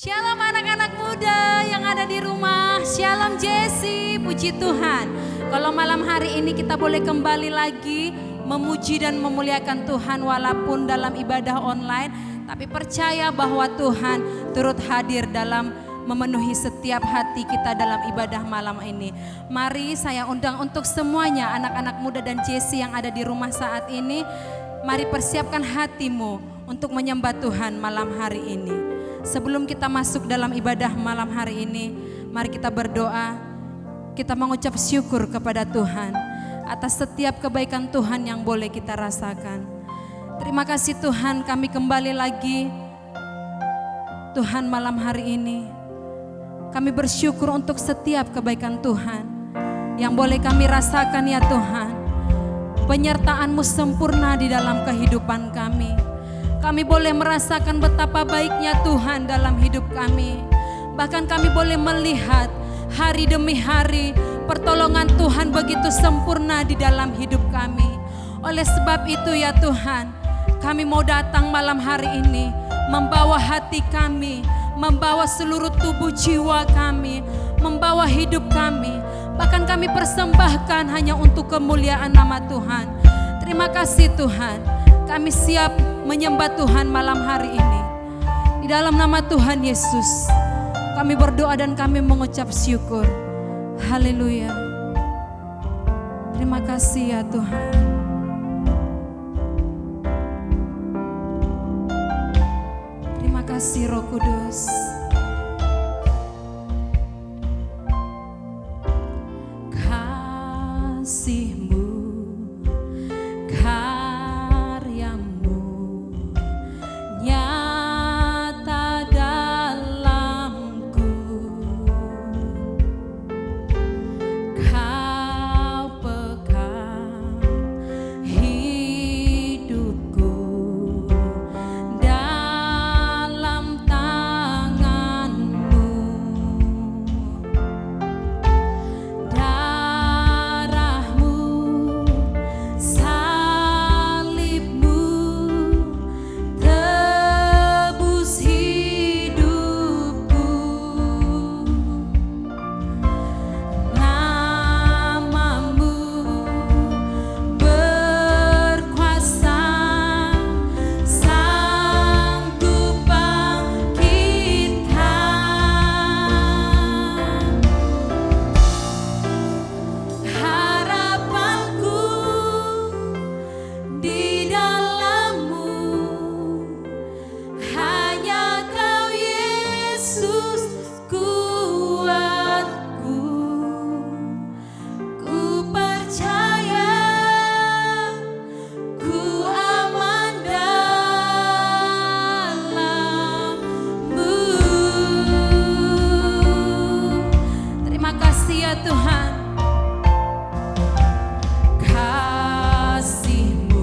Shalom anak-anak muda yang ada di rumah. Shalom Jesse, puji Tuhan. Kalau malam hari ini kita boleh kembali lagi memuji dan memuliakan Tuhan walaupun dalam ibadah online. Tapi percaya bahwa Tuhan turut hadir dalam memenuhi setiap hati kita dalam ibadah malam ini. Mari saya undang untuk semuanya anak-anak muda dan Jesse yang ada di rumah saat ini. Mari persiapkan hatimu untuk menyembah Tuhan malam hari ini. Sebelum kita masuk dalam ibadah malam hari ini, mari kita berdoa. Kita mengucap syukur kepada Tuhan atas setiap kebaikan Tuhan yang boleh kita rasakan. Terima kasih Tuhan, kami kembali lagi Tuhan malam hari ini. Kami bersyukur untuk setiap kebaikan Tuhan yang boleh kami rasakan ya Tuhan. Penyertaan-Mu sempurna di dalam kehidupan kami. Kami boleh merasakan betapa baiknya Tuhan dalam hidup kami. Bahkan kami boleh melihat hari demi hari pertolongan Tuhan begitu sempurna di dalam hidup kami. Oleh sebab itu ya Tuhan, kami mau datang malam hari ini membawa hati kami, membawa seluruh tubuh jiwa kami, membawa hidup kami. Bahkan kami persembahkan hanya untuk kemuliaan nama Tuhan. Terima kasih Tuhan, kami siap menyembah Tuhan malam hari ini. Di dalam nama Tuhan Yesus, kami berdoa dan kami mengucap syukur. Haleluya. Terima kasih ya Tuhan. Terima kasih Roh Kudus. Kasih-Mu, karya-Mu nyata dalamku. Kau pegang hidupku dalam tangan-Mu. Darah-Mu, salib-Mu tebus hidupku. Nama-Mu berkuasa, sanggup bangkitkan. Harapanku di dalam-Mu, hanya Kau Yesus kuatku. Ku percaya, ku aman dalam-Mu. Terima kasih ya Tuhan. Kasih-Mu,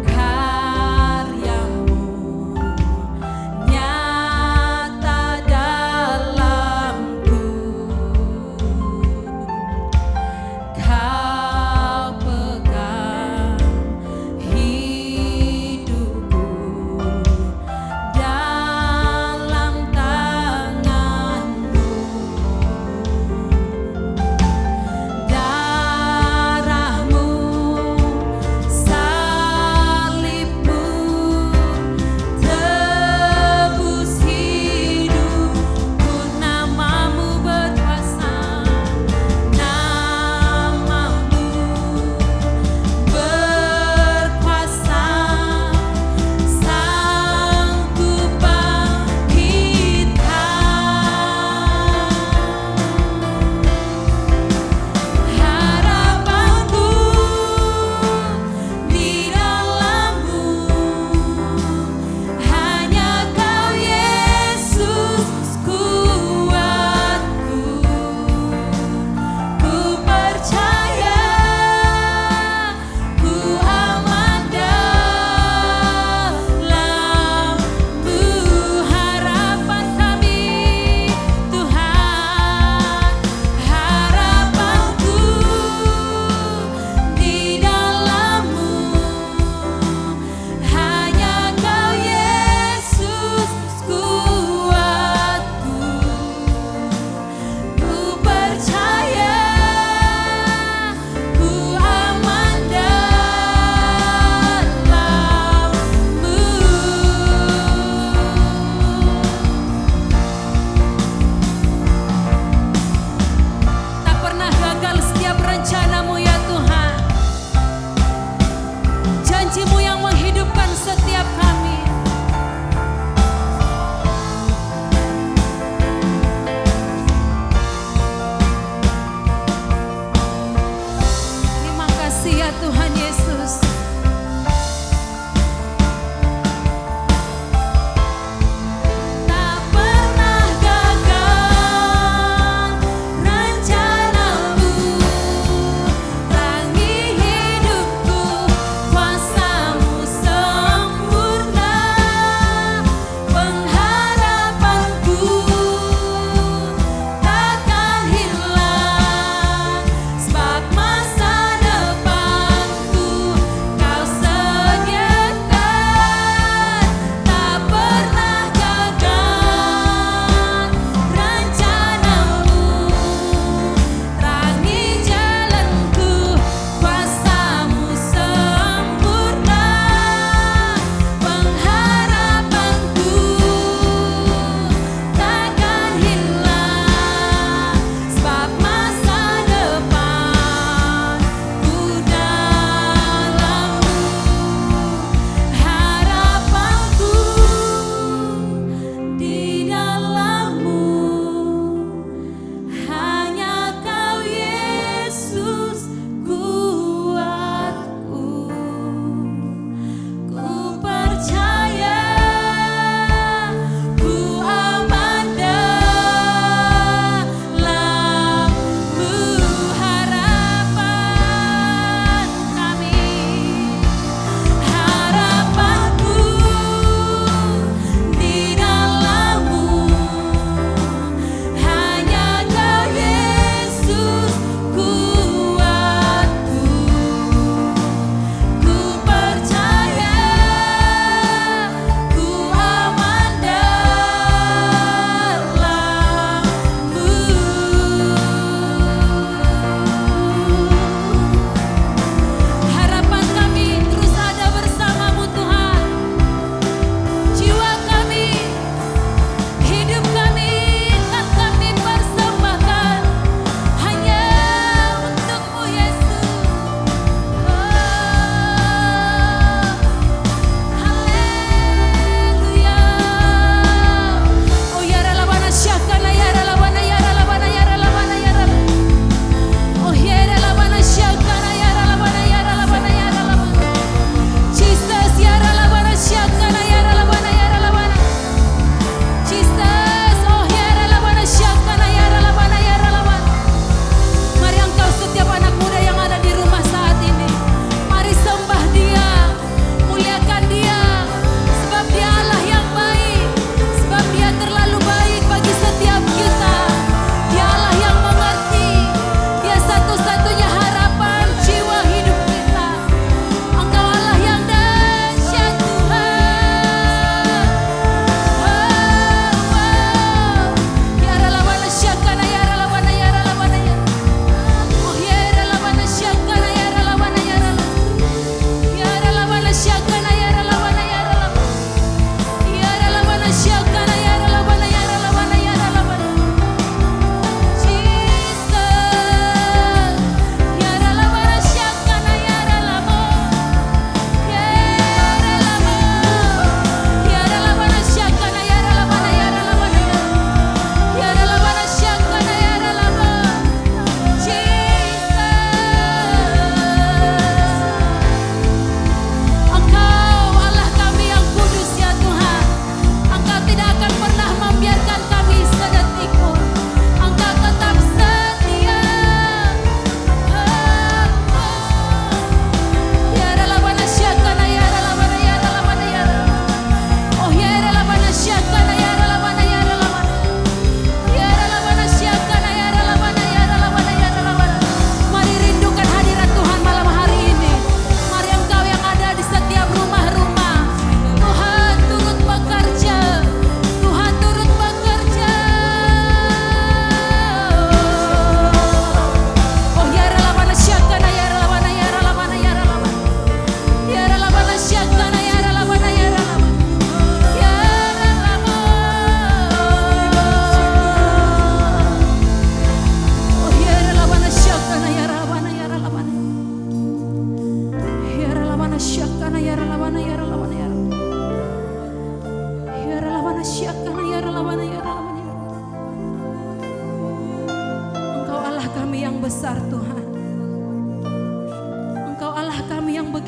karya-Mu nyata dalamku. Kau pegang hidupku dalam tangan-Mu.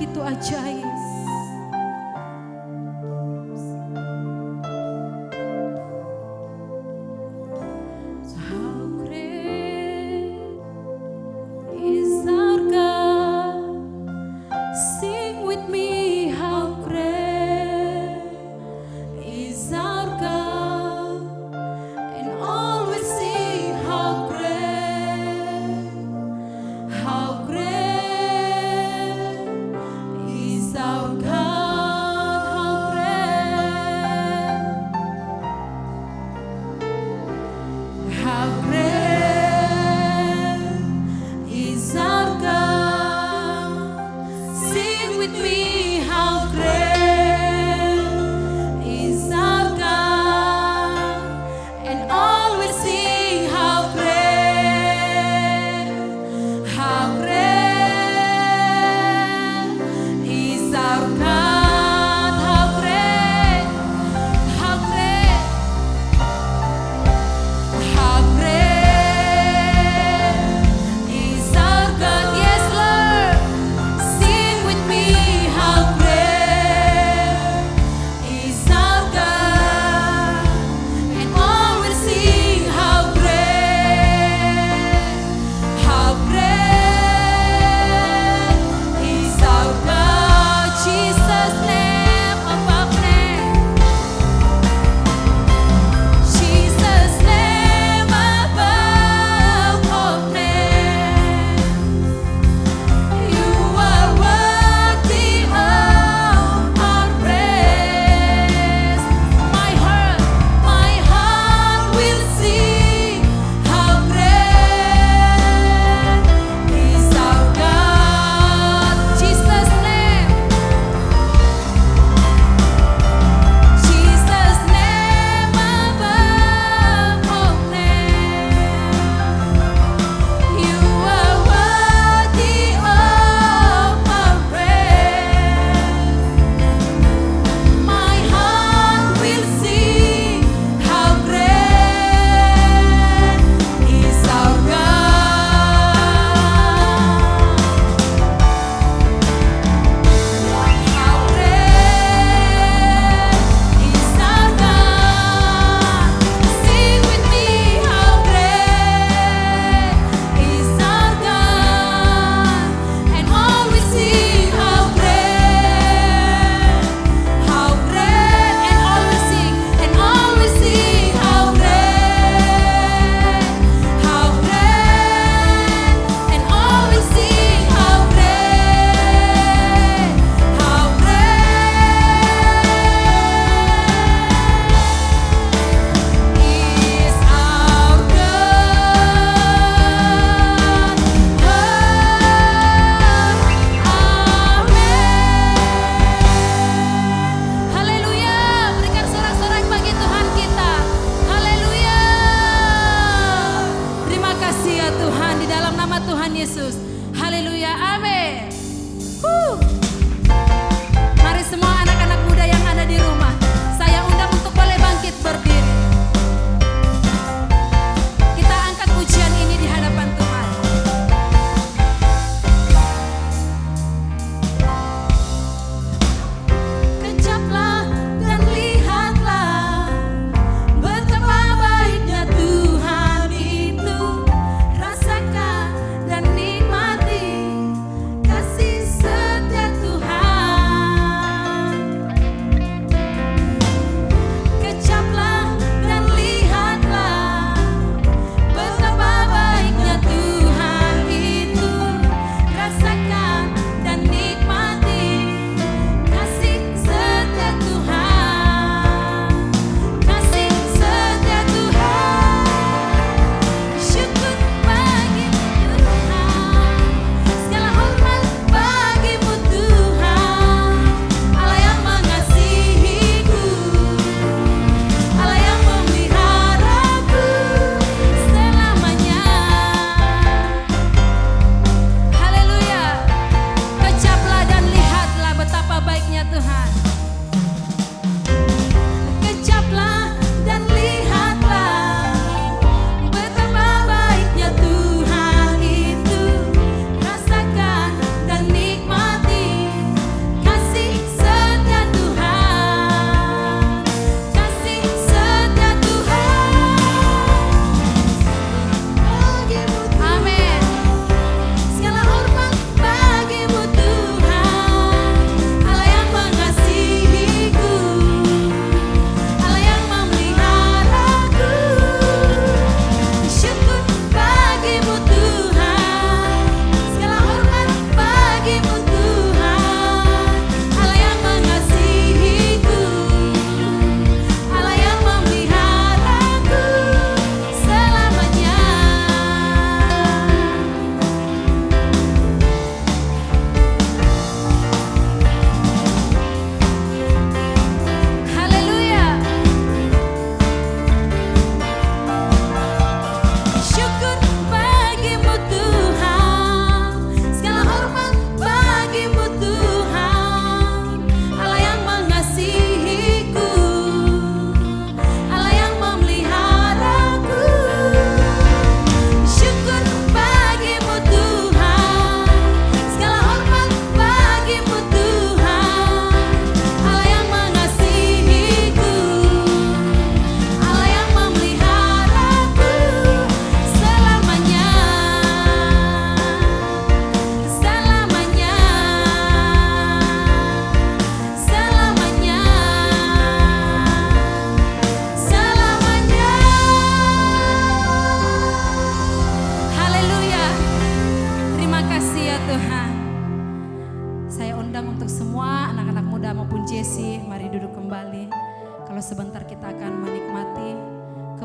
begitu ajaib.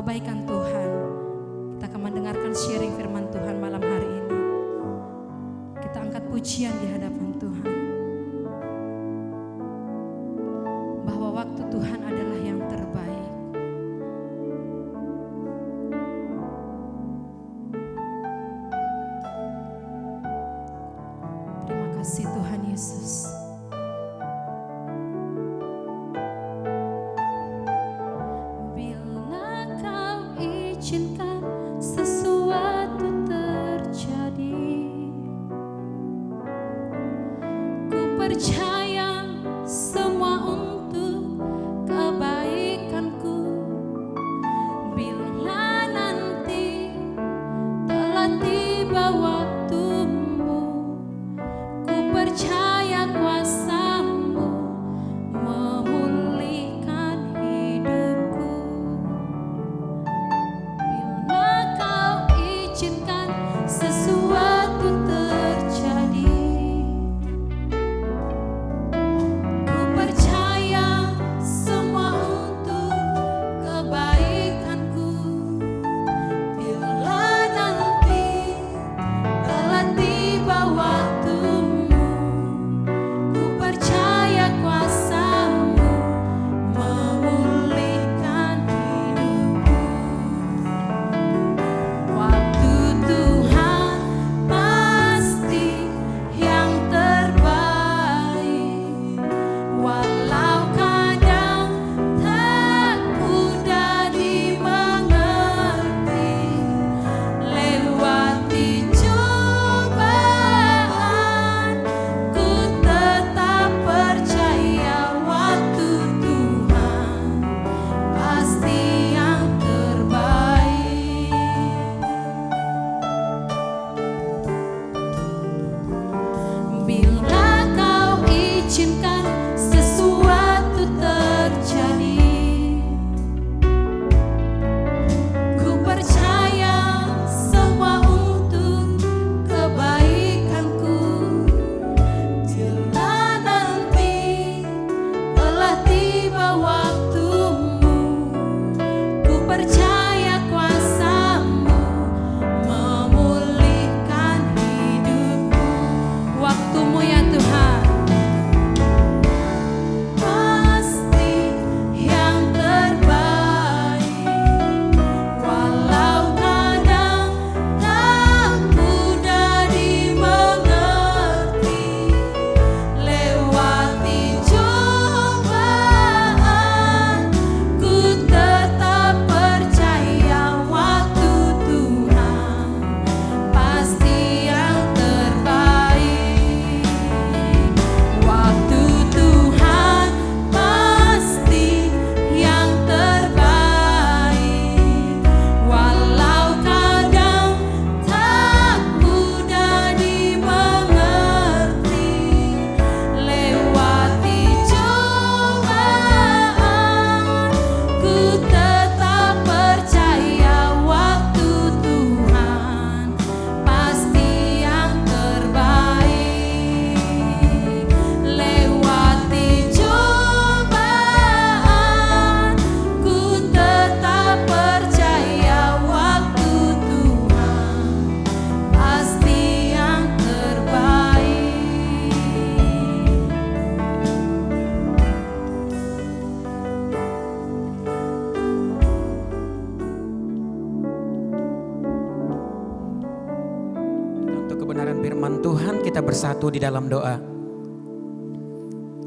kebaikan Tuhan. Kita akan mendengarkan sharing firman Tuhan malam hari ini. Kita angkat pujian di hadapan Tuhan. Bahwa waktu Tuhan adalah yang terbaik. Terima kasih Tuhan Yesus. Bila kau izinkan sesuatu terjadi, ku percaya semua untuk kebaikanku. Bila nanti telah tiba waktumu, ku percaya kuasa-Mu memulihkan hidupku. Bila kau izinkan sesuatu terjadi, ku percaya semua untuk kebaikanku. Bila nanti telah tiba waktumu, ku percaya kuasa-Mu memulihkan hidupku. Waktu Tuhan pasti yang terbaik, walau kadang tak mudah dimengerti. Lewati cobaan, ku tetap percaya waktu Tuhan pasti yang terbaik. Bila kau izinkan sesuatu terjadi, ku percaya semua untuk kebaikanku. Bila nanti telah tiba waktumu, ku percaya kuasa-Mu memulihkan hidupku. Waktumu ya Tuhan pasti yang terbaik, walau kadang tak mudah dimengerti. Lewati cobaan, ku tetap percaya waktu Tuhan pasti yang terbaik. Waktu Tuhan pasti yang terbaik, walau kadang tak mudah dimengerti. Lewati cobaan, ku tetap percaya waktu Tuhan pasti yang terbaik. Lewati cobaan, ku tetap percaya waktu Tuhan pasti yang terbaik. Untuk kebenaran firman Tuhan kita bersatu di dalam doa.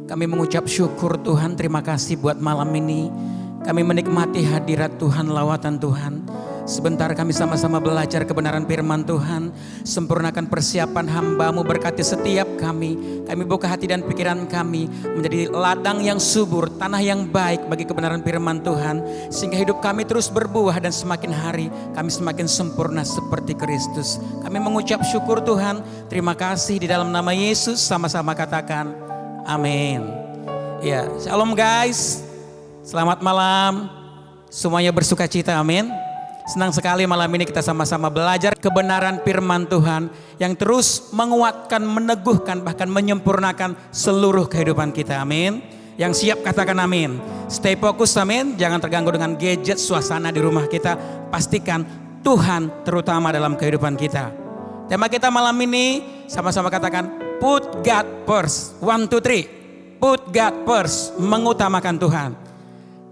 Kami mengucap syukur Tuhan, terima kasih buat malam ini. Kami menikmati hadirat Tuhan, lawatan Tuhan. Sebentar kami sama-sama belajar kebenaran firman Tuhan. Sempurnakan persiapan hamba-Mu, berkati setiap kami. Kami buka hati dan pikiran kami menjadi ladang yang subur, tanah yang baik bagi kebenaran firman Tuhan. Sehingga hidup kami terus berbuah dan semakin hari kami semakin sempurna seperti Kristus. Kami mengucap syukur Tuhan. Terima kasih di dalam nama Yesus, sama-sama katakan amin. Ya, shalom guys. Selamat malam. Semuanya bersuka cita, amin. Senang sekali malam ini kita sama-sama belajar kebenaran firman Tuhan yang terus menguatkan, meneguhkan, bahkan menyempurnakan seluruh kehidupan kita. Amin. Yang siap katakan amin. Stay fokus, amin. Jangan terganggu dengan gadget, suasana di rumah kita. Pastikan Tuhan terutama dalam kehidupan kita. Tema kita malam ini sama-sama katakan put God first. 1, 2, 3. Put God first. Mengutamakan Tuhan.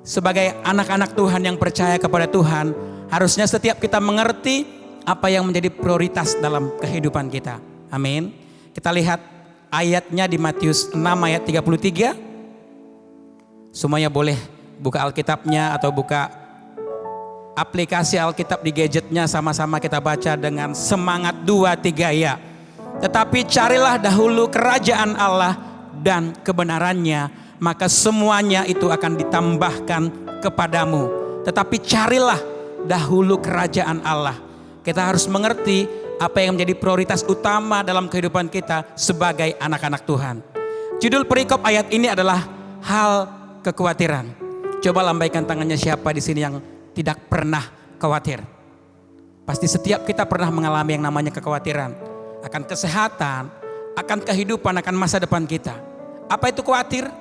Sebagai anak-anak Tuhan yang percaya kepada Tuhan, harusnya setiap kita mengerti apa yang menjadi prioritas dalam kehidupan kita. Amin. Kita lihat ayatnya di Matius 6 ayat 33. Semuanya boleh buka Alkitabnya atau buka aplikasi Alkitab di gadgetnya, sama-sama kita baca dengan semangat 2, 3 ya. Tetapi carilah dahulu kerajaan Allah dan kebenarannya, maka semuanya itu akan ditambahkan kepadamu. Tetapi carilah dahulu kerajaan Allah. Kita harus mengerti apa yang menjadi prioritas utama dalam kehidupan kita sebagai anak-anak Tuhan. Judul perikop ayat ini adalah hal kekhawatiran. Coba lambaikan tangannya siapa di sini yang tidak pernah khawatir. Pasti setiap kita pernah mengalami yang namanya kekhawatiran. Akan kesehatan, akan kehidupan, akan masa depan kita. Apa itu khawatir?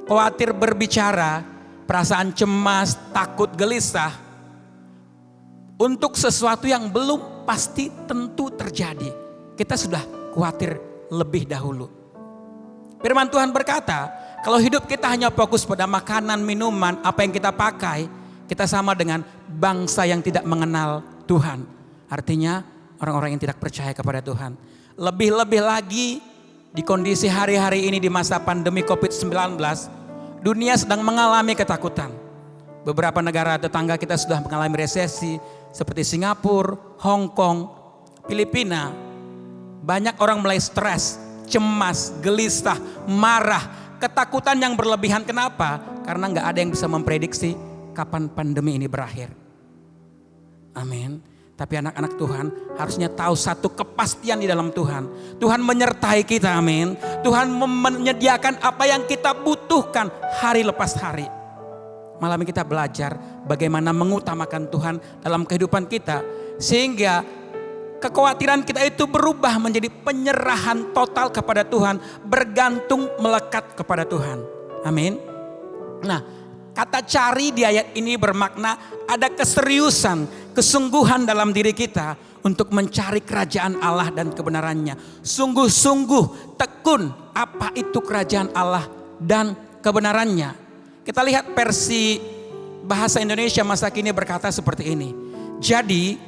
Khawatir berbicara, perasaan cemas, takut, gelisah untuk sesuatu yang belum pasti tentu terjadi. Kita sudah khawatir lebih dahulu. Firman Tuhan berkata, kalau hidup kita hanya fokus pada makanan, minuman, apa yang kita pakai, kita sama dengan bangsa yang tidak mengenal Tuhan. Artinya orang-orang yang tidak percaya kepada Tuhan. Lebih-lebih lagi di kondisi hari-hari ini di masa pandemi COVID-19, dunia sedang mengalami ketakutan. Beberapa negara tetangga kita sudah mengalami resesi seperti Singapura, Hong Kong, Filipina. Banyak orang mulai stres, cemas, gelisah, marah, ketakutan yang berlebihan. Kenapa? Karena nggak ada yang bisa memprediksi kapan pandemi ini berakhir. Amin. Tapi anak-anak Tuhan harusnya tahu satu kepastian di dalam Tuhan. Tuhan menyertai kita, amin. Tuhan menyediakan apa yang kita butuhkan hari lepas hari. Malam ini kita belajar bagaimana mengutamakan Tuhan dalam kehidupan kita. Sehingga kekhawatiran kita itu berubah menjadi penyerahan total kepada Tuhan. Bergantung melekat kepada Tuhan. Amin. Nah, kata cari di ayat ini bermakna ada keseriusan, kesungguhan dalam diri kita untuk mencari kerajaan Allah dan kebenarannya. Sungguh-sungguh tekun apa itu kerajaan Allah dan kebenarannya. Kita lihat versi bahasa Indonesia masa kini berkata seperti ini. Jadi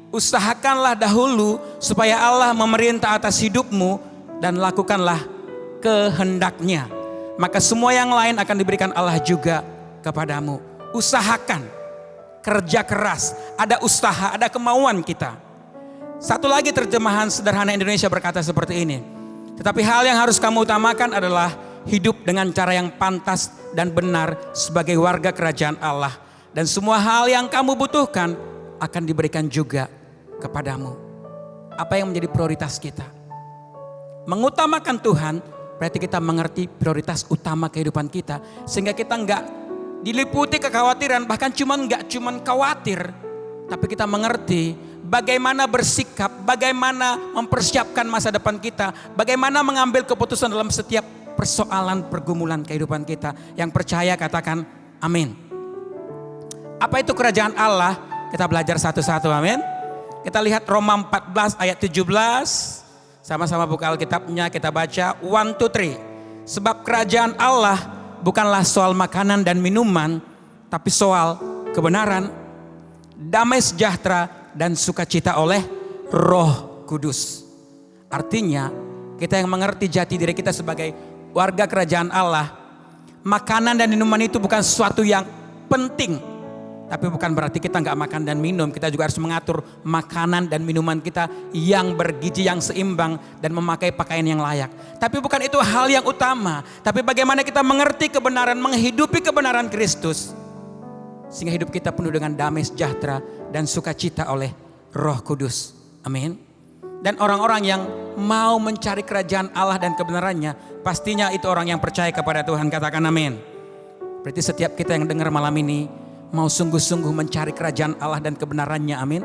usahakanlah dahulu supaya Allah memerintah atas hidupmu dan lakukanlah kehendaknya. Maka semua yang lain akan diberikan Allah juga kepadamu. Usahakan, kerja keras, ada usaha, ada kemauan kita. Satu lagi terjemahan sederhana Indonesia berkata seperti ini. Tetapi hal yang harus kamu utamakan adalah hidup dengan cara yang pantas dan benar sebagai warga kerajaan Allah. Dan semua hal yang kamu butuhkan akan diberikan juga kepadamu. Apa yang menjadi prioritas kita? Mengutamakan Tuhan berarti kita mengerti prioritas utama kehidupan kita. Sehingga kita enggak diliputi kekhawatiran, bahkan enggak cuman khawatir, tapi kita mengerti bagaimana bersikap, bagaimana mempersiapkan masa depan kita, bagaimana mengambil keputusan dalam setiap persoalan pergumulan kehidupan kita. Yang percaya katakan amin. Apa itu kerajaan Allah? Kita belajar satu-satu, amin. Kita lihat Roma 14 ayat 17. Sama-sama buka Alkitabnya, kita baca 1, 2, 3. Sebab kerajaan Allah bukanlah soal makanan dan minuman, tapi soal kebenaran, damai sejahtera, dan sukacita oleh Roh Kudus. Artinya, kita yang mengerti jati diri kita sebagai warga kerajaan Allah, makanan dan minuman itu bukan sesuatu yang penting. Tapi bukan berarti kita nggak makan dan minum. Kita juga harus mengatur makanan dan minuman kita yang bergizi, yang seimbang, dan memakai pakaian yang layak. Tapi bukan itu hal yang utama. Tapi bagaimana kita mengerti kebenaran, menghidupi kebenaran Kristus. Sehingga hidup kita penuh dengan damai sejahtera dan sukacita oleh Roh Kudus. Amin. Dan orang-orang yang mau mencari kerajaan Allah dan kebenarannya, pastinya itu orang yang percaya kepada Tuhan. Katakan amin. Berarti setiap kita yang dengar malam ini mau sungguh-sungguh mencari kerajaan Allah dan kebenarannya, amin.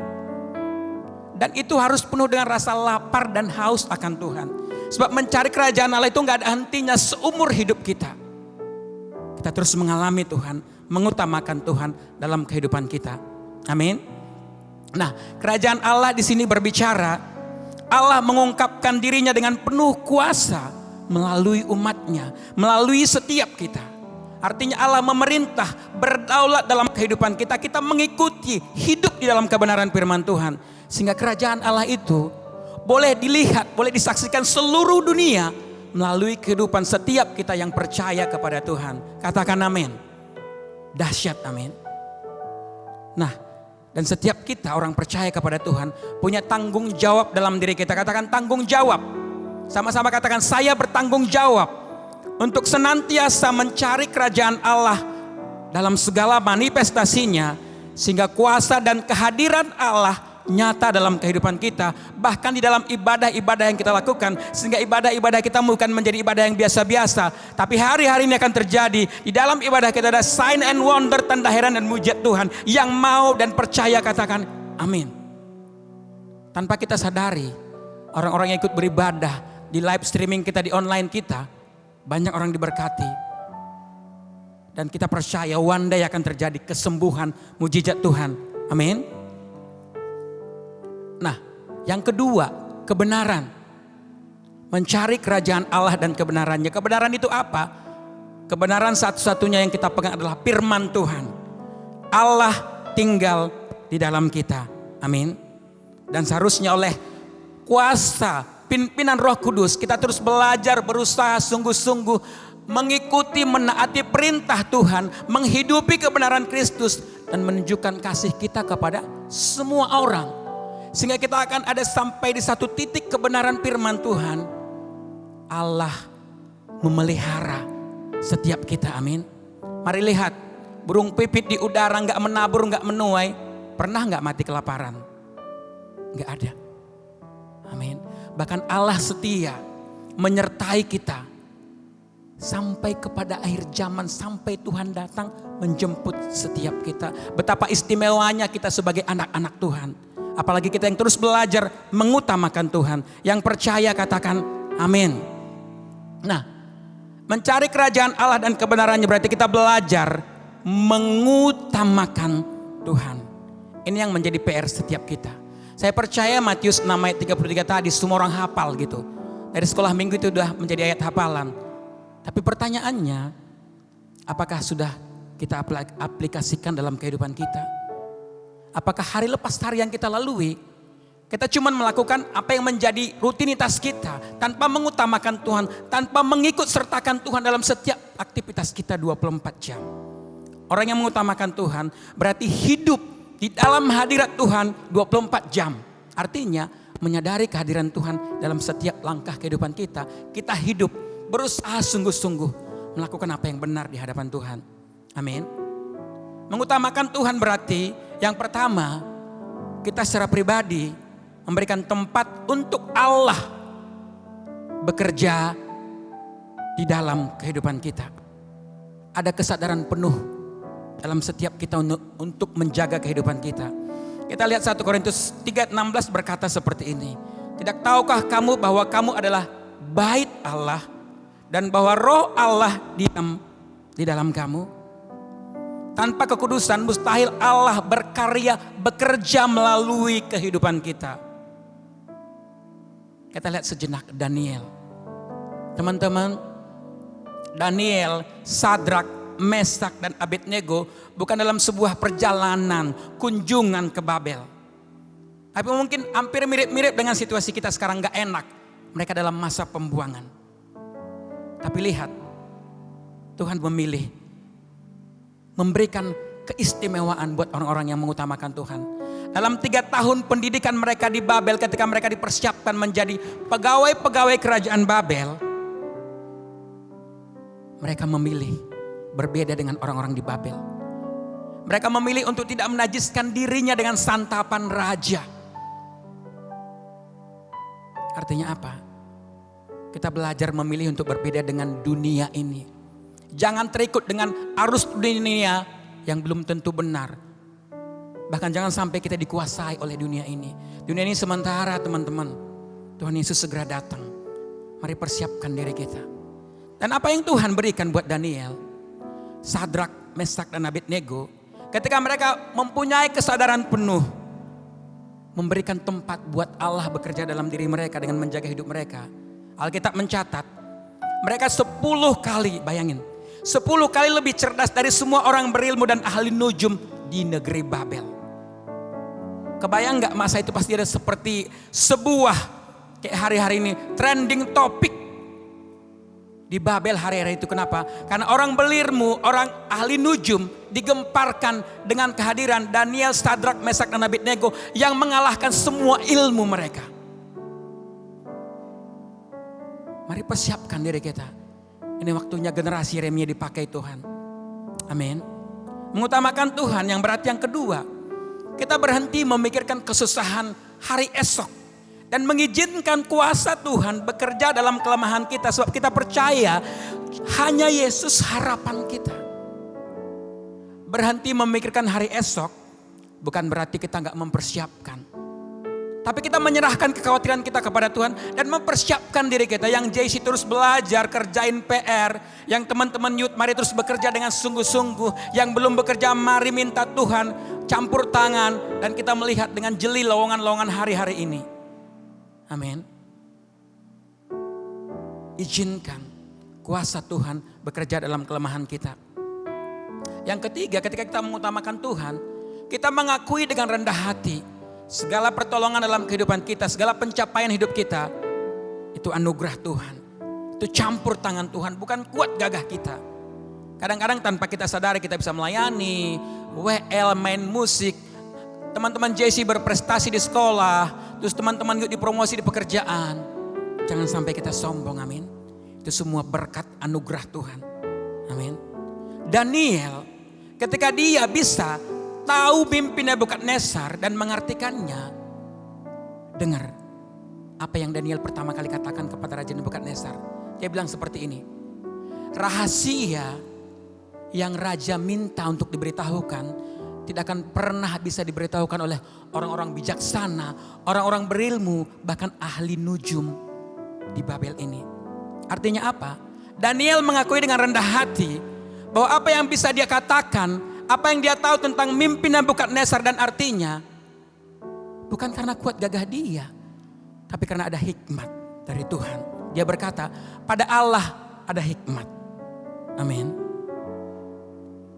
Dan itu harus penuh dengan rasa lapar dan haus akan Tuhan. Sebab mencari kerajaan Allah itu gak ada hentinya seumur hidup kita. kita terus mengalami Tuhan, mengutamakan Tuhan dalam kehidupan kita. Amin. Nah, kerajaan Allah di sini berbicara, Allah mengungkapkan dirinya dengan penuh kuasa melalui umatnya, melalui setiap kita. Artinya Allah memerintah, berdaulat dalam kehidupan kita. Kita mengikuti, hidup di dalam kebenaran firman Tuhan. Sehingga kerajaan Allah itu boleh dilihat, boleh disaksikan seluruh dunia melalui kehidupan setiap kita yang percaya kepada Tuhan. Katakan amin. Dahsyat, amin. Nah, dan setiap kita orang percaya kepada Tuhan punya tanggung jawab dalam diri kita. Katakan tanggung jawab. Sama-sama katakan, saya bertanggung jawab untuk senantiasa mencari kerajaan Allah dalam segala manifestasinya, sehingga kuasa dan kehadiran Allah nyata dalam kehidupan kita, bahkan di dalam ibadah-ibadah yang kita lakukan, sehingga ibadah-ibadah kita bukan menjadi ibadah yang biasa-biasa, tapi hari-hari ini akan terjadi di dalam ibadah kita ada sign and wonder, tanda heran dan mujizat Tuhan. Yang mau dan percaya katakan amin. Tanpa kita sadari, orang-orang yang ikut beribadah di live streaming kita, di online kita, banyak orang diberkati. Dan kita percaya one day akan terjadi kesembuhan, mujizat Tuhan. Amin. Nah, yang kedua, kebenaran. Mencari kerajaan Allah dan kebenarannya. Kebenaran itu apa? Kebenaran satu-satunya yang kita pegang adalah firman Tuhan. Allah tinggal di dalam kita. Amin. Dan seharusnya oleh kuasa pimpinan Roh Kudus kita terus belajar, berusaha sungguh-sungguh mengikuti, menaati perintah Tuhan, menghidupi kebenaran Kristus dan menunjukkan kasih kita kepada semua orang. Sehingga kita akan ada sampai di satu titik kebenaran firman Tuhan. Allah memelihara setiap kita, amin. Mari lihat, burung pipit di udara gak menabur, gak menuai. Pernah gak mati kelaparan? Gak ada, amin. Bahkan Allah setia menyertai kita sampai kepada akhir zaman, sampai Tuhan datang menjemput setiap kita. Betapa istimewanya kita sebagai anak-anak Tuhan. Apalagi kita yang terus belajar mengutamakan Tuhan. Yang percaya katakan amin. Nah, mencari kerajaan Allah dan kebenarannya berarti kita belajar mengutamakan Tuhan. Ini yang menjadi PR setiap kita. Saya percaya Matius 6 ayat 33 tadi semua orang hafal gitu. Dari sekolah minggu itu sudah menjadi ayat hafalan. Tapi pertanyaannya, apakah sudah kita aplikasikan dalam kehidupan kita? Apakah hari lepas hari yang kita lalui, kita cuma melakukan apa yang menjadi rutinitas kita tanpa mengutamakan Tuhan, tanpa mengikut sertakan Tuhan dalam setiap aktivitas kita 24 jam. Orang yang mengutamakan Tuhan berarti hidup di dalam hadirat Tuhan 24 jam. Artinya menyadari kehadiran Tuhan dalam setiap langkah kehidupan kita. Kita hidup berusaha sungguh-sungguh melakukan apa yang benar di hadapan Tuhan. Amin. Mengutamakan Tuhan berarti yang pertama, kita secara pribadi memberikan tempat untuk Allah bekerja di dalam kehidupan kita. Ada kesadaran penuh dalam setiap kita untuk menjaga kehidupan kita. Kita lihat 1 Korintus 3:16 berkata seperti ini. Tidak tahukah kamu bahwa kamu adalah bait Allah dan bahwa Roh Allah diam di dalam kamu? Tanpa kekudusan mustahil Allah berkarya, bekerja melalui kehidupan kita. Kita lihat sejenak Daniel. Teman-teman, Daniel, Sadrak, Mesak dan Abednego bukan dalam sebuah perjalanan, kunjungan ke Babel. Tapi mungkin hampir mirip-mirip dengan situasi kita sekarang, gak enak. Mereka dalam masa pembuangan. Tapi lihat, Tuhan memilih memberikan keistimewaan buat orang-orang yang mengutamakan Tuhan. Dalam 3 tahun pendidikan mereka di Babel, ketika mereka dipersiapkan menjadi pegawai-pegawai kerajaan Babel, mereka memilih berbeda dengan orang-orang di Babel. Mereka memilih untuk tidak menajiskan dirinya dengan santapan raja. Artinya apa? Kita belajar memilih untuk berbeda dengan dunia ini. Jangan terikut dengan arus dunia yang belum tentu benar. Bahkan jangan sampai kita dikuasai oleh dunia ini. Dunia ini sementara, teman-teman. Tuhan Yesus segera datang. Mari persiapkan diri kita. Dan apa yang Tuhan berikan buat Daniel? Sadrak, Mesak dan Abednego, ketika mereka mempunyai kesadaran penuh, memberikan tempat buat Allah bekerja dalam diri mereka dengan menjaga hidup mereka. Alkitab mencatat, mereka 10 kali, bayangin, 10 kali lebih cerdas dari semua orang berilmu dan ahli nujum di negeri Babel. Kebayang gak masa itu pasti ada seperti sebuah, kayak hari-hari ini, trending topik di Babel hari-hari itu. Kenapa? Karena orang berilmu, orang ahli nujum digemparkan dengan kehadiran Daniel, Sadrak, Mesak dan Abednego yang mengalahkan semua ilmu mereka. Mari persiapkan diri kita. Ini waktunya generasi Yeremia dipakai Tuhan. Amin. Mengutamakan Tuhan yang berarti yang kedua, kita berhenti memikirkan kesusahan hari esok dan mengizinkan kuasa Tuhan bekerja dalam kelemahan kita, sebab kita percaya hanya Yesus harapan kita. Berhenti memikirkan hari esok bukan berarti kita nggak mempersiapkan, tapi kita menyerahkan kekhawatiran kita kepada Tuhan dan mempersiapkan diri kita. Yang JC terus belajar, kerjain PR. Yang teman-teman youth mari terus bekerja dengan sungguh-sungguh. Yang belum bekerja mari minta Tuhan campur tangan dan kita melihat dengan jeli lowongan-lowongan hari-hari ini. Amin. Izinkan kuasa Tuhan bekerja dalam kelemahan kita. Yang ketiga, ketika kita mengutamakan Tuhan, kita mengakui dengan rendah hati segala pertolongan dalam kehidupan kita, segala pencapaian hidup kita, itu anugerah Tuhan. Itu campur tangan Tuhan, bukan kuat gagah kita. Kadang-kadang tanpa kita sadari kita bisa melayani, WL, main musik, teman-teman JC berprestasi di sekolah, terus teman-teman yuk dipromosi di pekerjaan. Jangan sampai kita sombong, amin. Itu semua berkat anugerah Tuhan, amin. Daniel ketika dia bisa tahu mimpi Nebukadnezar dan mengartikannya, dengar apa yang Daniel pertama kali katakan kepada Raja Nebukadnezar. Dia bilang seperti ini, rahasia yang raja minta untuk diberitahukan tidak akan pernah bisa diberitahukan oleh orang-orang bijaksana, orang-orang berilmu, bahkan ahli nujum di Babel ini. Artinya apa? Daniel mengakui dengan rendah hati bahwa apa yang bisa dia katakan, apa yang dia tahu tentang mimpi Nebukadnezar dan artinya, bukan karena kuat gagah dia, tapi karena ada hikmat dari Tuhan. Dia berkata, pada Allah ada hikmat. Amin.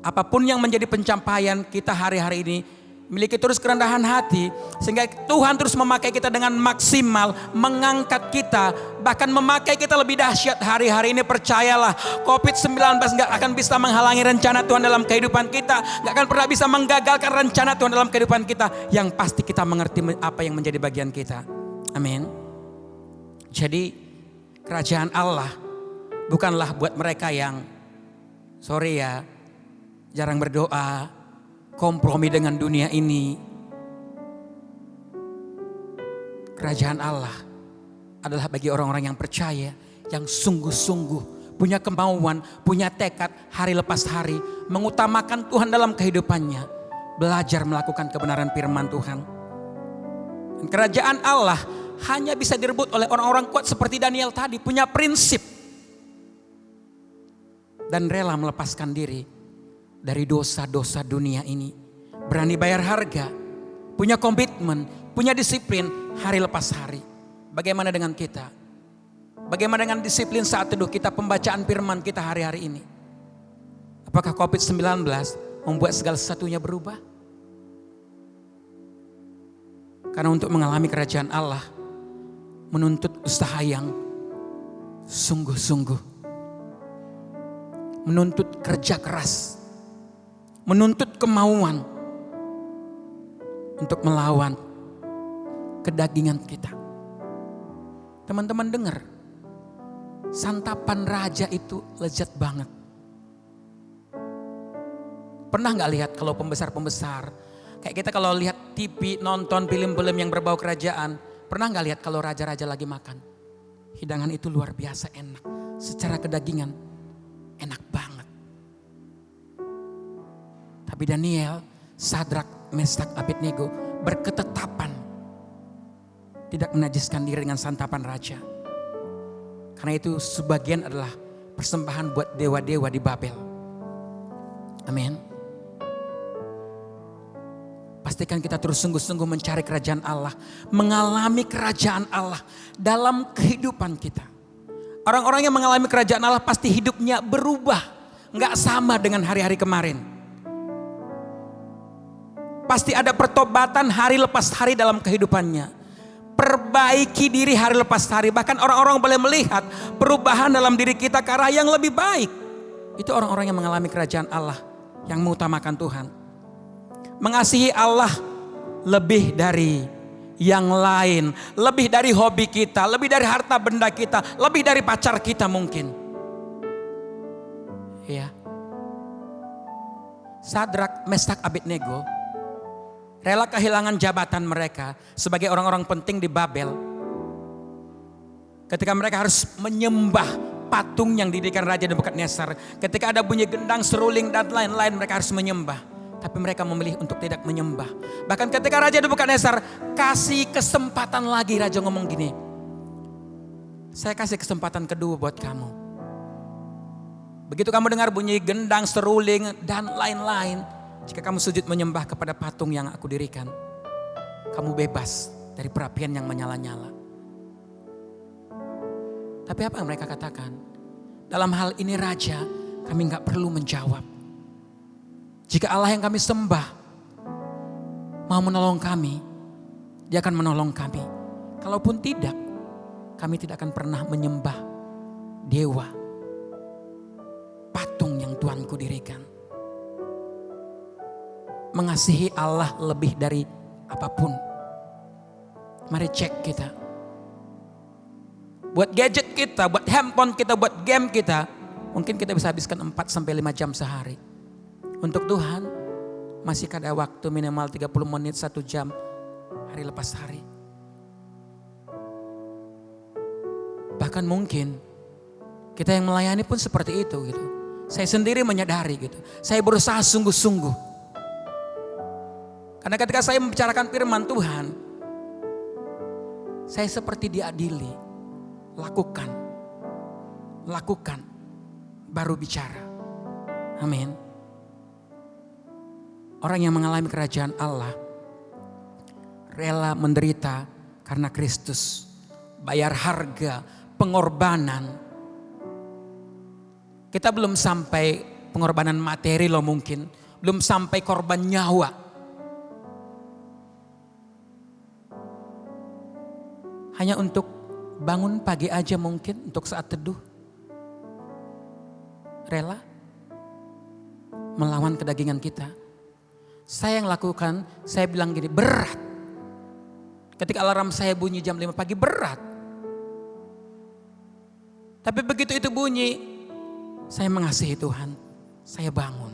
Apapun yang menjadi pencapaian kita hari-hari ini, miliki terus kerendahan hati, sehingga Tuhan terus memakai kita dengan maksimal, mengangkat kita, bahkan memakai kita lebih dahsyat hari-hari ini. Percayalah, COVID-19 gak akan bisa menghalangi rencana Tuhan dalam kehidupan kita, gak akan pernah bisa menggagalkan rencana Tuhan dalam kehidupan kita. Yang pasti kita mengerti apa yang menjadi bagian kita. Amin. Jadi kerajaan Allah bukanlah buat mereka yang, sorry ya, jarang berdoa, kompromi dengan dunia ini. Kerajaan Allah adalah bagi orang-orang yang percaya, yang sungguh-sungguh punya kemauan, punya tekad hari lepas hari, mengutamakan Tuhan dalam kehidupannya, belajar melakukan kebenaran firman Tuhan. Dan kerajaan Allah hanya bisa direbut oleh orang-orang kuat seperti Daniel tadi, punya prinsip dan rela melepaskan diri dari dosa-dosa dunia ini. Berani bayar harga, punya komitmen, punya disiplin hari lepas hari. Bagaimana dengan kita? Bagaimana dengan disiplin saat teduh kita, pembacaan firman kita hari-hari ini? Apakah COVID-19 membuat segala sesuatunya berubah? Karena untuk mengalami kerajaan Allah menuntut usaha yang sungguh-sungguh, menuntut kerja keras, menuntut kemauan untuk melawan kedagingan kita. Teman-teman dengar, santapan raja itu lezat banget. Pernah gak lihat kalau pembesar-pembesar, kayak kita kalau lihat TV, nonton film-film yang berbau kerajaan, pernah gak lihat kalau raja-raja lagi makan? Hidangan itu luar biasa enak, secara kedagingan enak banget. Tapi Daniel, Sadrak, Mesak, Abednego berketetapan tidak menajiskan diri dengan santapan raja. Karena itu sebagian adalah persembahan buat dewa-dewa di Babel. Amin. Pastikan kita terus sungguh-sungguh mencari kerajaan Allah. Mengalami kerajaan Allah dalam kehidupan kita. Orang-orang yang mengalami kerajaan Allah pasti hidupnya berubah. Nggak sama dengan hari-hari kemarin. Pasti ada pertobatan hari lepas hari dalam kehidupannya. Perbaiki diri hari lepas hari. Bahkan orang-orang boleh melihat perubahan dalam diri kita ke arah yang lebih baik. Itu orang-orang yang mengalami kerajaan Allah. Yang mengutamakan Tuhan. Mengasihi Allah lebih dari yang lain. Lebih dari hobi kita. Lebih dari harta benda kita. Lebih dari pacar kita mungkin. Ya. Sadrak, Meshak, Abednego rela kehilangan jabatan mereka sebagai orang-orang penting di Babel. Ketika mereka harus menyembah patung yang didirikan Raja Nebukadnezar. Ketika ada bunyi gendang, seruling dan lain-lain mereka harus menyembah. Tapi mereka memilih untuk tidak menyembah. Bahkan ketika Raja Nebukadnezar kasih kesempatan lagi, Raja ngomong gini. Saya kasih kesempatan kedua buat kamu. Begitu kamu dengar bunyi gendang, seruling dan lain-lain. Jika kamu sujud menyembah kepada patung yang aku dirikan, kamu bebas dari perapian yang menyala-nyala. Tapi apa yang mereka katakan? Dalam hal ini Raja, kami gak perlu menjawab. Jika Allah yang kami sembah mau menolong kami, Dia akan menolong kami. Kalaupun tidak, kami tidak akan pernah menyembah dewa, patung yang Tuhanku dirikan. Mengasihi Allah lebih dari apapun. Mari cek kita. Buat gadget kita, buat handphone kita, buat game kita. Mungkin kita bisa habiskan 4-5 jam sehari. Untuk Tuhan masih ada waktu minimal 30 menit 1 jam hari lepas hari. Bahkan mungkin kita yang melayani pun seperti itu gitu. Saya sendiri menyadari gitu. Saya berusaha sungguh-sungguh. Karena ketika saya membicarakan firman Tuhan, saya seperti diadili. Lakukan, baru bicara. Amin. Orang yang mengalami kerajaan Allah, rela menderita karena Kristus. Bayar harga, pengorbanan. Kita belum sampai pengorbanan materi loh mungkin. Belum sampai korban nyawa. Hanya untuk bangun pagi aja mungkin, untuk saat teduh. Rela melawan kedagingan kita. Saya yang lakukan, saya bilang gini, berat. Ketika alarm saya bunyi jam 5 pagi, berat. Tapi begitu itu bunyi, saya mengasihi Tuhan, saya bangun.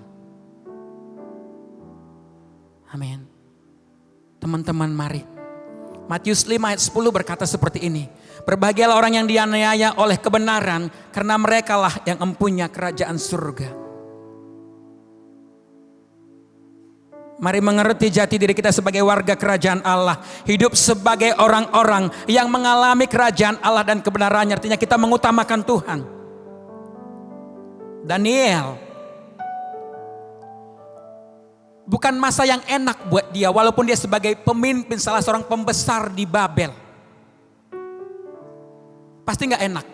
Amin. Teman-teman mari. Matius 5 ayat 10 berkata seperti ini. Berbahagialah orang yang dianiaya oleh kebenaran, karena merekalah yang empunya kerajaan surga. Mari mengerti jati diri kita sebagai warga kerajaan Allah. Hidup sebagai orang-orang yang mengalami kerajaan Allah dan kebenarannya. Artinya kita mengutamakan Tuhan. Daniel, bukan masa yang enak buat dia, walaupun dia sebagai pemimpin salah seorang pembesar di Babel. Pasti gak enak.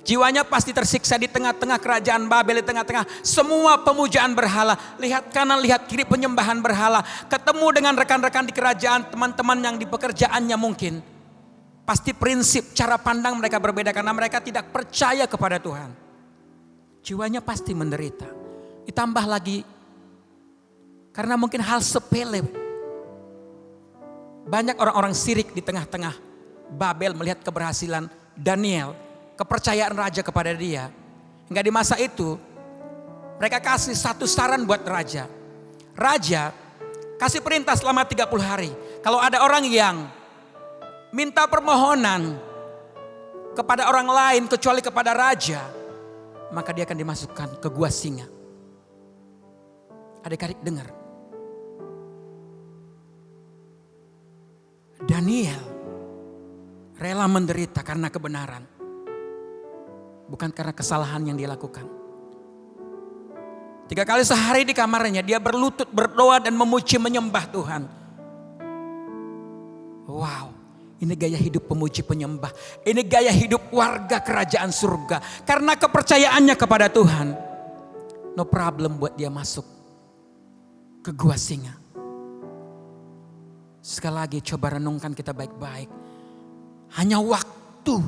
Jiwanya pasti tersiksa di tengah-tengah kerajaan Babel, di tengah-tengah semua pemujaan berhala. Lihat kanan, lihat kiri penyembahan berhala. Ketemu dengan rekan-rekan di kerajaan, teman-teman yang di pekerjaannya mungkin. Pasti prinsip, cara pandang mereka berbeda karena mereka tidak percaya kepada Tuhan. Jiwanya pasti menderita. Ditambah lagi karena mungkin hal sepele. Banyak orang-orang sirik di tengah-tengah Babel melihat keberhasilan Daniel, kepercayaan raja kepada dia. Hingga di masa itu mereka kasih satu saran buat raja. Raja kasih perintah selama 30 hari. Kalau ada orang yang minta permohonan kepada orang lain kecuali kepada raja, maka dia akan dimasukkan ke gua singa. Adik-adik dengar. Daniel rela menderita karena kebenaran. Bukan karena kesalahan yang dia lakukan. 3 kali sehari di kamarnya dia berlutut, berdoa dan memuji menyembah Tuhan. Wow, ini gaya hidup pemuji penyembah. Ini gaya hidup warga kerajaan surga. Karena kepercayaannya kepada Tuhan, no problem buat dia masuk ke gua singa. Sekali lagi coba renungkan kita baik-baik. Hanya waktu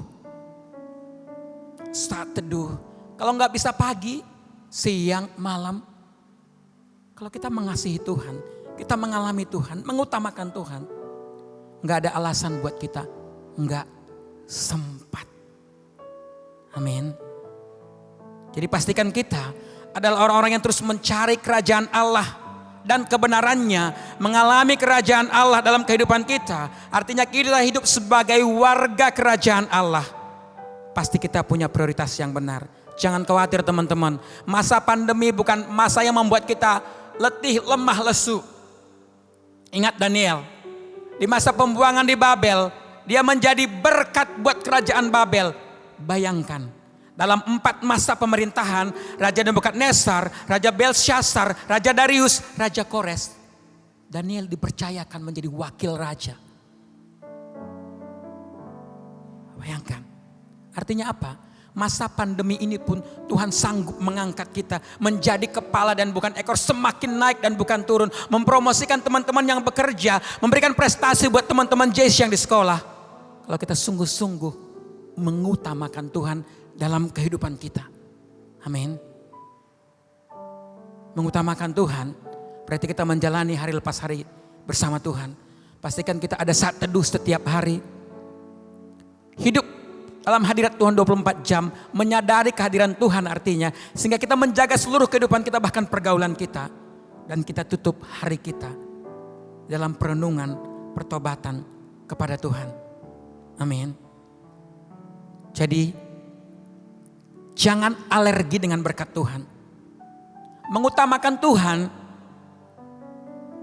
saat teduh. Kalau nggak bisa pagi, siang, malam. Kalau kita mengasihi Tuhan, kita mengalami Tuhan, mengutamakan Tuhan, nggak ada alasan buat kita nggak sempat. Amin. Jadi pastikan kita adalah orang-orang yang terus mencari kerajaan Allah dan kebenarannya, mengalami kerajaan Allah dalam kehidupan kita. Artinya kita hidup sebagai warga kerajaan Allah. Pasti kita punya prioritas yang benar. Jangan khawatir teman-teman. Masa pandemi bukan masa yang membuat kita letih, lemah, lesu. Ingat Daniel. Di masa pembuangan di Babel, dia menjadi berkat buat kerajaan Babel. Bayangkan. Dalam 4 masa pemerintahan, Raja Nebukadnezar, Raja Belshazzar, Raja Darius, Raja Kores, Daniel dipercayakan menjadi wakil raja. Bayangkan, artinya apa? Masa pandemi ini pun Tuhan sanggup mengangkat kita menjadi kepala dan bukan ekor, semakin naik dan bukan turun. Mempromosikan teman-teman yang bekerja, memberikan prestasi buat teman-teman JC yang di sekolah. Kalau kita sungguh-sungguh mengutamakan Tuhan dalam kehidupan kita. Amin. Mengutamakan Tuhan berarti kita menjalani hari lepas hari bersama Tuhan. Pastikan kita ada saat teduh setiap hari. Hidup dalam hadirat Tuhan 24 jam. Menyadari kehadiran Tuhan artinya. Sehingga kita menjaga seluruh kehidupan kita, bahkan pergaulan kita. Dan kita tutup hari kita dalam perenungan, pertobatan kepada Tuhan. Amin. Jadi jangan alergi dengan berkat Tuhan. Mengutamakan Tuhan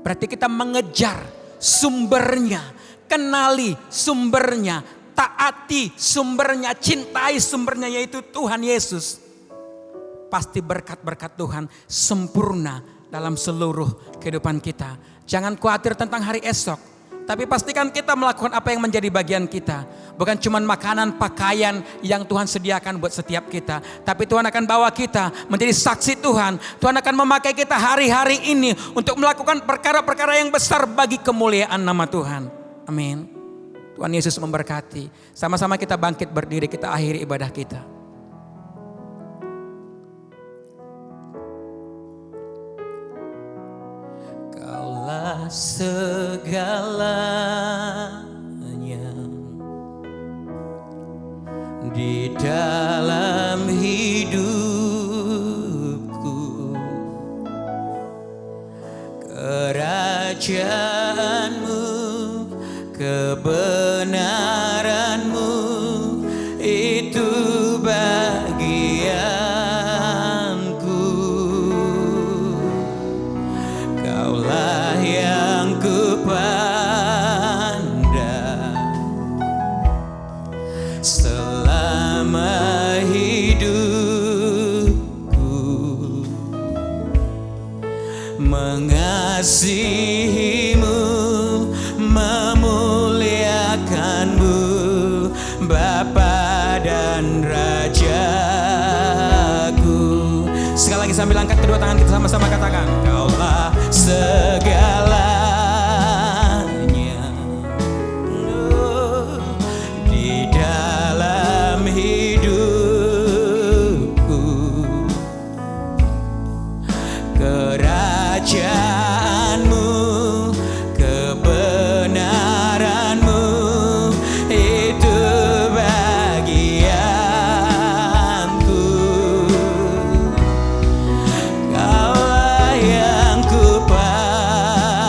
berarti kita mengejar sumbernya, kenali sumbernya, taati sumbernya, cintai sumbernya, yaitu Tuhan Yesus. Pasti berkat-berkat Tuhan sempurna dalam seluruh kehidupan kita. Jangan khawatir tentang hari esok. Tapi pastikan kita melakukan apa yang menjadi bagian kita. Bukan cuma makanan, pakaian yang Tuhan sediakan buat setiap kita. Tapi Tuhan akan bawa kita menjadi saksi Tuhan. Tuhan akan memakai kita hari-hari ini untuk melakukan perkara-perkara yang besar bagi kemuliaan nama Tuhan. Amin. Tuhan Yesus memberkati. Sama-sama kita bangkit berdiri, kita akhiri ibadah kita. Kaulah segalanya di dalam hidupku. Kerajaanmu, kebenaranmu, itu bagianku. Kaulah yang kupandang selama hidupku, mengasihimu, memuliakanmu, Bapa dan Rajaku. Sekali lagi sambil angkat kedua tangan kita sama-sama katakan, Kaulah segalanya di dalam hidupku. Kerajaanmu, kebenaranmu, itu bagianku. Kaulah yang kupandang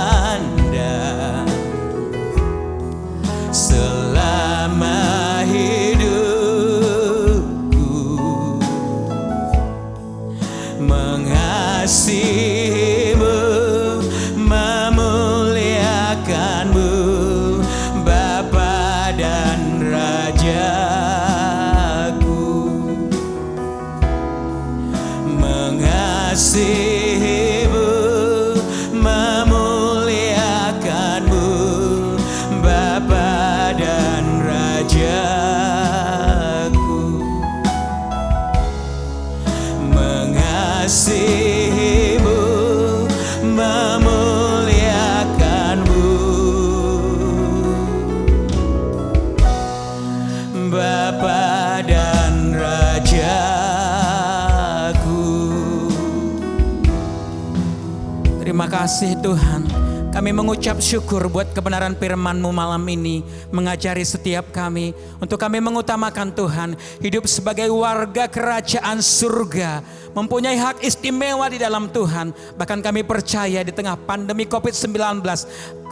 kasih Tuhan. Kami mengucap syukur buat kebenaran firman-Mu malam ini, mengajari setiap kami untuk kami mengutamakan Tuhan, hidup sebagai warga kerajaan surga, mempunyai hak istimewa di dalam Tuhan. Bahkan kami percaya di tengah pandemi COVID-19,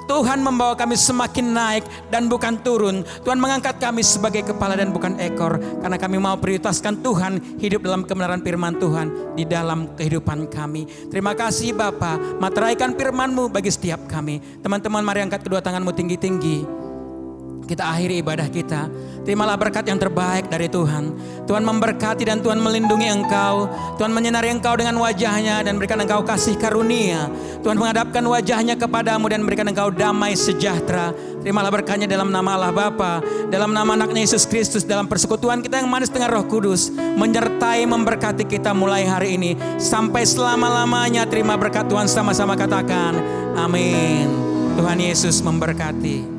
Tuhan membawa kami semakin naik dan bukan turun. Tuhan mengangkat kami sebagai kepala dan bukan ekor, karena kami mau prioritaskan Tuhan, hidup dalam kebenaran firman Tuhan di dalam kehidupan kami. Terima kasih Bapa, materaikan firman-Mu bagi setiap kami. Teman-teman, mari angkat kedua tanganmu tinggi-tinggi. Kita akhiri ibadah kita. Terimalah berkat yang terbaik dari Tuhan. Tuhan memberkati dan Tuhan melindungi engkau. Tuhan menyinari engkau dengan wajahnya dan berikan engkau kasih karunia. Tuhan menghadapkan wajahnya kepadamu dan berikan engkau damai sejahtera. Terimalah berkatnya dalam nama Allah Bapa, dalam nama anaknya Yesus Kristus, dalam persekutuan kita yang manis dengan Roh Kudus, menyertai memberkati kita mulai hari ini sampai selama-lamanya. Terima berkat Tuhan, sama-sama katakan amin. Tuhan Yesus memberkati.